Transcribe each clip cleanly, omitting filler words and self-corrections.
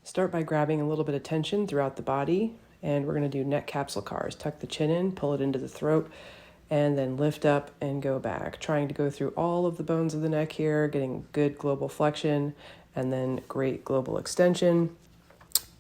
Start by grabbing a little bit of tension throughout the body, and we're going to do neck capsule cars. Tuck the chin in, pull it into the throat, and then lift up and go back. Trying to go through all of the bones of the neck here, getting good global flexion, and then great global extension.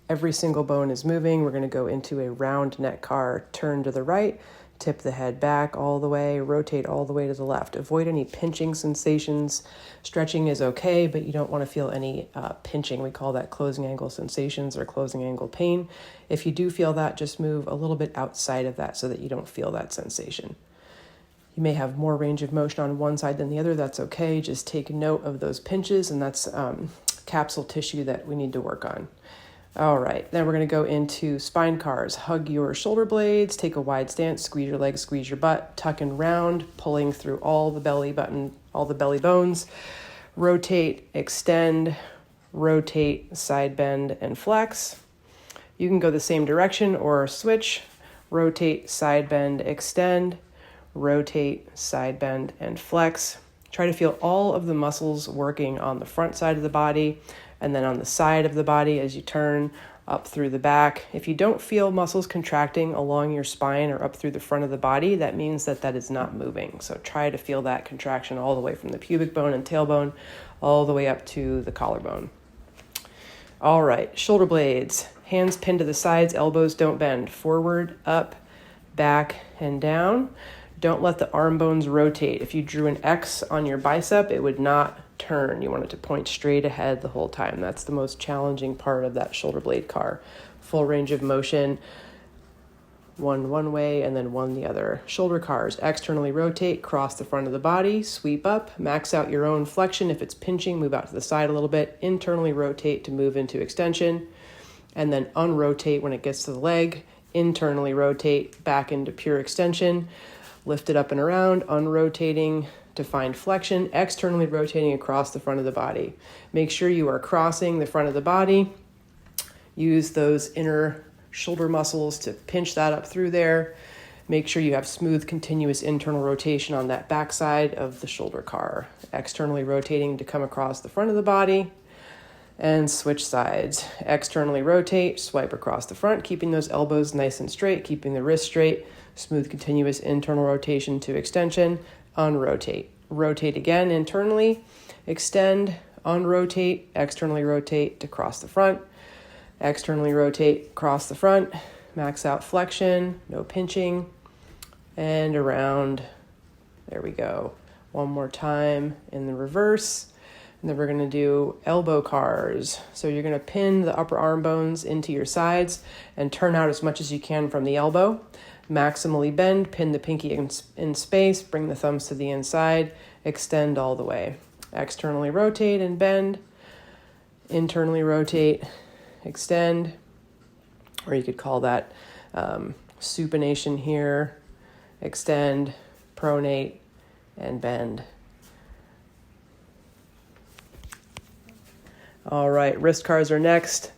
Every single bone is moving. We're going to go into a round neck car, turn to the right, tip the head back all the way, rotate all the way to the left. Avoid any pinching sensations. Stretching is okay, but you don't want to feel any pinching. We call that closing angle sensations or closing angle pain. If you do feel that, just move a little bit outside of that so that you don't feel that sensation. You may have more range of motion on one side than the other. That's okay. Just take note of those pinches, and that's capsule tissue that we need to work on. All right, then we're going to go into spine cars. Hug your shoulder blades, take a wide stance, squeeze your legs, squeeze your butt, tuck and round, pulling through all the belly button, all the belly bones. Rotate, extend, rotate, side bend, and flex. You can go the same direction or switch. Rotate, side bend, extend, rotate, side bend, and flex. Try to feel all of the muscles working on the front side of the body, and then on the side of the body as you turn up through the back. If you don't feel muscles contracting along your spine or up through the front of the body, that means that is not moving. So try to feel that contraction all the way from the pubic bone and tailbone all the way up to the collarbone. All right, shoulder blades, hands pinned to the sides, elbows don't bend. Forward, up, back, and down. Don't let the arm bones rotate. If you drew an X on your bicep, it would not turn. You want it to point straight ahead the whole time. That's the most challenging part of that shoulder blade car. Full range of motion, one way and then one the other. Shoulder cars, externally rotate, cross the front of the body, sweep up, max out your own flexion. If it's pinching, move out to the side a little bit, internally rotate to move into extension, and then unrotate when it gets to the leg, internally rotate back into pure extension, lift it up and around, unrotating to find flexion, externally rotating across the front of the body. Make sure you are crossing the front of the body. Use those inner shoulder muscles to pinch that up through there. Make sure you have smooth, continuous internal rotation on that back side of the shoulder car. Externally rotating to come across the front of the body, and switch sides. Externally rotate, swipe across the front, keeping those elbows nice and straight, keeping the wrist straight. Smooth, continuous internal rotation to extension. Unrotate. Rotate again internally, extend, unrotate, externally rotate to cross the front, externally rotate, cross the front, max out flexion, no pinching, and around. There we go. One more time in the reverse. And then we're going to do elbow cars. So you're going to pin the upper arm bones into your sides and turn out as much as you can from the elbow. Maximally bend, pin the pinky in space, bring the thumbs to the inside, extend all the way. Externally rotate and bend, internally rotate, extend, or you could call that supination here, extend, pronate, and bend. All right, wrist cars are next.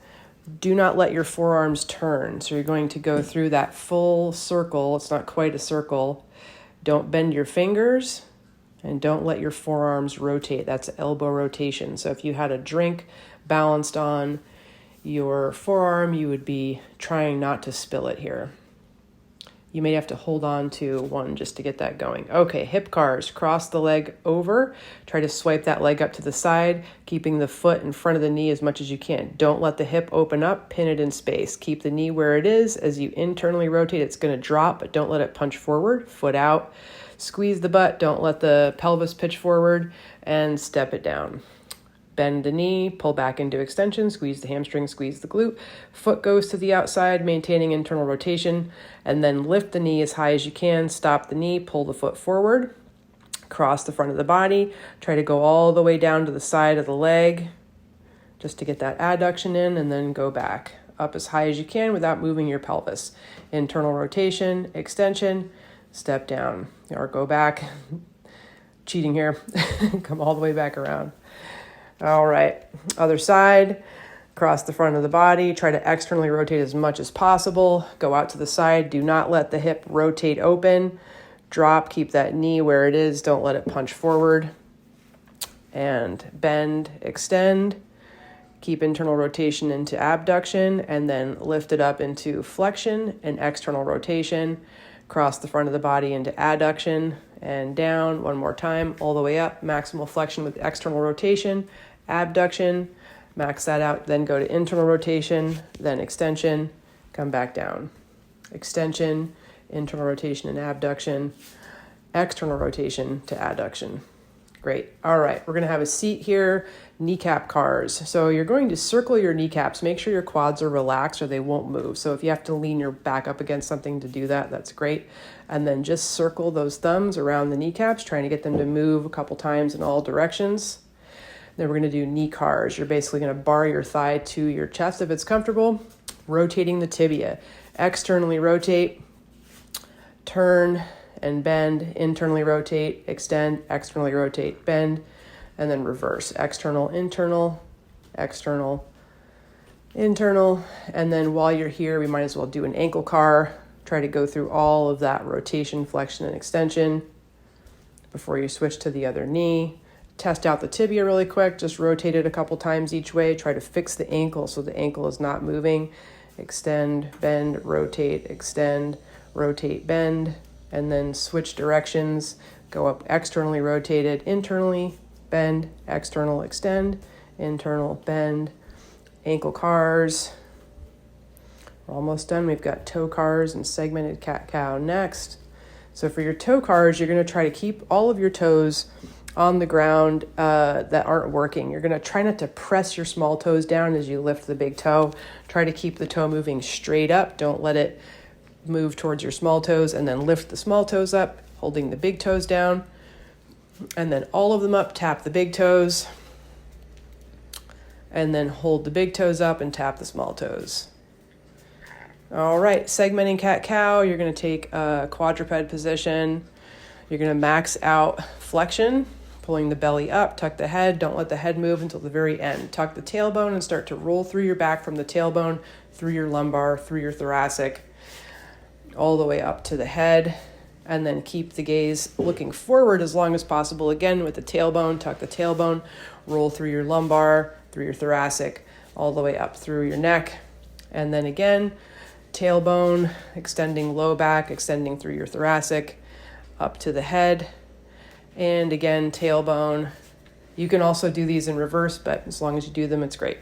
Do not let your forearms turn. So you're going to go through that full circle. It's not quite a circle. Don't bend your fingers and don't let your forearms rotate. That's elbow rotation. So if you had a drink balanced on your forearm, you would be trying not to spill it here. You may have to hold on to one just to get that going. Okay, hip cars, cross the leg over. Try to swipe that leg up to the side, keeping the foot in front of the knee as much as you can. Don't let the hip open up, pin it in space. Keep the knee where it is. As you internally rotate, it's going to drop, but don't let it punch forward. Foot out. Squeeze the butt. Don't let the pelvis pitch forward, and step it down. Bend the knee, pull back into extension, squeeze the hamstring, squeeze the glute. Foot goes to the outside, maintaining internal rotation, and then lift the knee as high as you can. Stop the knee, pull the foot forward, cross the front of the body. Try to go all the way down to the side of the leg just to get that adduction in, and then go back up as high as you can without moving your pelvis. Internal rotation, extension, step down, or go back. Cheating here. Come all the way back around. All right, other side, cross the front of the body, try to externally rotate as much as possible, go out to the side, do not let the hip rotate open, drop, keep that knee where it is, don't let it punch forward, and bend, extend, Keep internal rotation into abduction, and then lift it up into flexion and external rotation. Cross the front of the body into adduction and down. One more time, all the way up. Maximal flexion with external rotation, abduction. Max that out, then go to internal rotation, then extension, come back down. Extension, internal rotation and abduction, external rotation to adduction. Great. All right, we're going to have a seat here, kneecap cars. So you're going to circle your kneecaps. Make sure your quads are relaxed or they won't move. So if you have to lean your back up against something to do that, that's great. And then just circle those thumbs around the kneecaps, trying to get them to move a couple times in all directions. Then we're going to do knee cars. You're basically going to bar your thigh to your chest if it's comfortable, rotating the tibia. Externally rotate, turn, and bend, internally rotate, extend, externally rotate, bend, and then reverse. External, internal, external, internal. And then while you're here, we might as well do an ankle car. Try to go through all of that rotation, flexion, and extension before you switch to the other knee. Test out the tibia really quick. Just rotate it a couple times each way. Try to fix the ankle so the ankle is not moving. Extend, bend, rotate, extend, rotate, bend. And then switch directions, go up externally rotated, internally, bend, external, extend, internal, bend, ankle cars. We're almost done. We've got toe cars and segmented cat-cow next. So for your toe cars, you're going to try to keep all of your toes on the ground that aren't working. You're going to try not to press your small toes down as you lift the big toe. Try to keep the toe moving straight up. Don't let it move towards your small toes, and then lift the small toes up, holding the big toes down, and then all of them up, tap the big toes, and then hold the big toes up and tap the small toes. All right, segmenting cat-cow, you're going to take a quadruped position. You're going to max out flexion, pulling the belly up, tuck the head, don't let the head move until the very end. Tuck the tailbone and start to roll through your back from the tailbone, through your lumbar, through your thoracic, all the way up to the head, and then keep the gaze looking forward as long as possible. Again, with the tailbone, tuck the tailbone, roll through your lumbar, through your thoracic, all the way up through your neck. And then again, tailbone, extending low back, extending through your thoracic, up to the head. And again, tailbone. You can also do these in reverse, but as long as you do them, it's great.